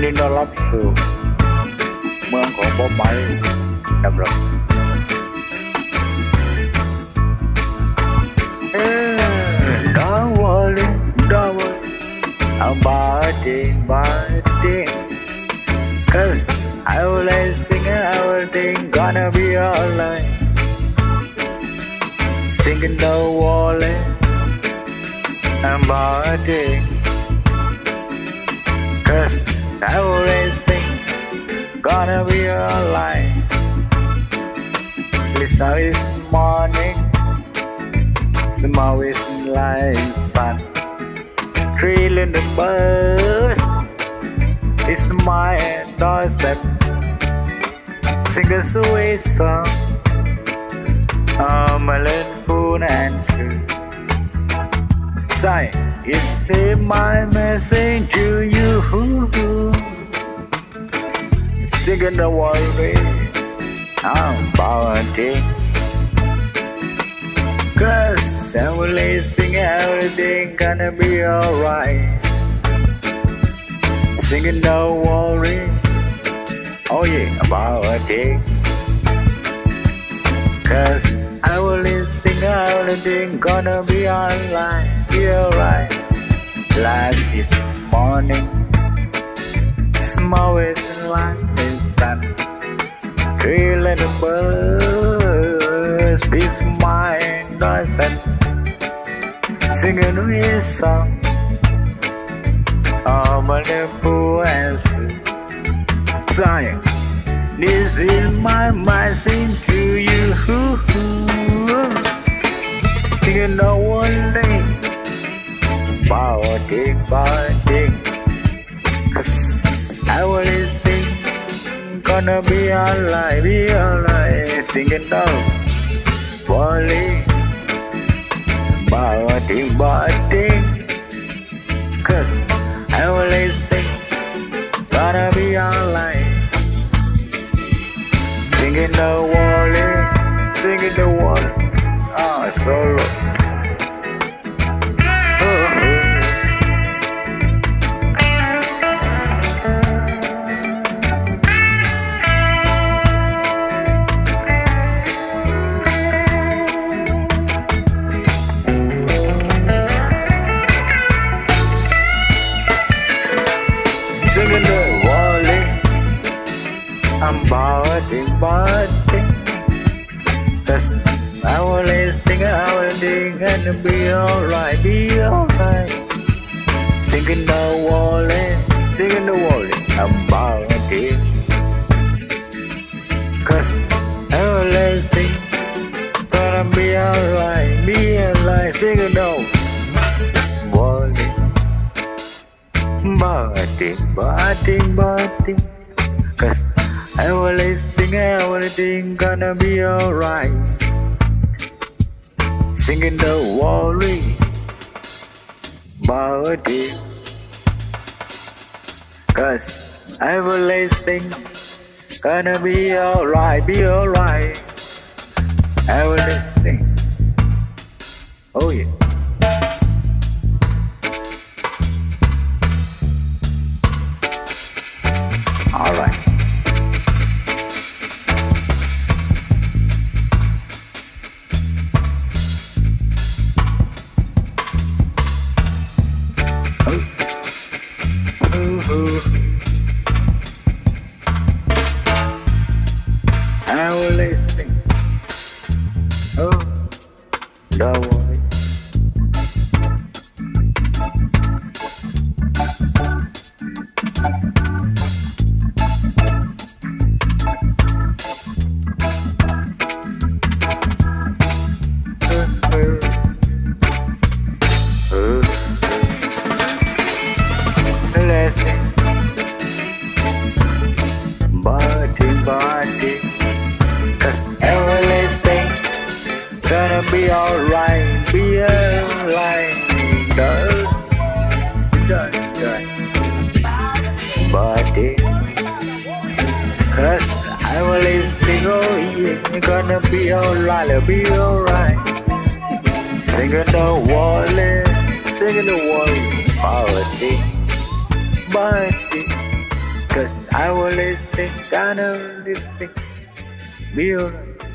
ดีต้อนรับสู่เมืองของบ๊อบไม้ดำรงDon't worry, don't worry about it, 'cause I will sing everything gonna be alright. Singing don't worry about it, 'cause I will sing gonna be alright. Listen this morning, small is like sun. Three little birds, it's my doorstep. Sing a sweet song, I'm a little fool and true. Say, it's my message to you. Singing the worry about it, 'cause everything gonna be alright. Singing no worry, oh yeah, about it, 'cause everything gonna be alright, be alright. Like this morning, small is like the sun. Three little birds, it's my doorstep. Singing his song, I'm a little fool and free. Saying, this is my message to you. Singing no one day about it, 'cause everything gonna be alright, be alright. Singing no worry about it, 'cause everything gonna be alright. Singing the worry, singing the worry, solo. Singing the worry about it, 'cause everything gonna be alright, be alright. Singing the worry about it, 'cause everything gonna be alright, be alright. Singing the worry about it, 'cause everything gonna be alright. Singing the worry about it, 'cause everything gonna be alright, be alright. Everything, oh yeah. Alright. Everything, oh, don't worry. Body, 'cause everything gonna be alright, be alright. Body, 'cause everything, oh yeah, gonna be alright, be alright. Singing the worry, body, Cause I will listen, gonna listen, be alright.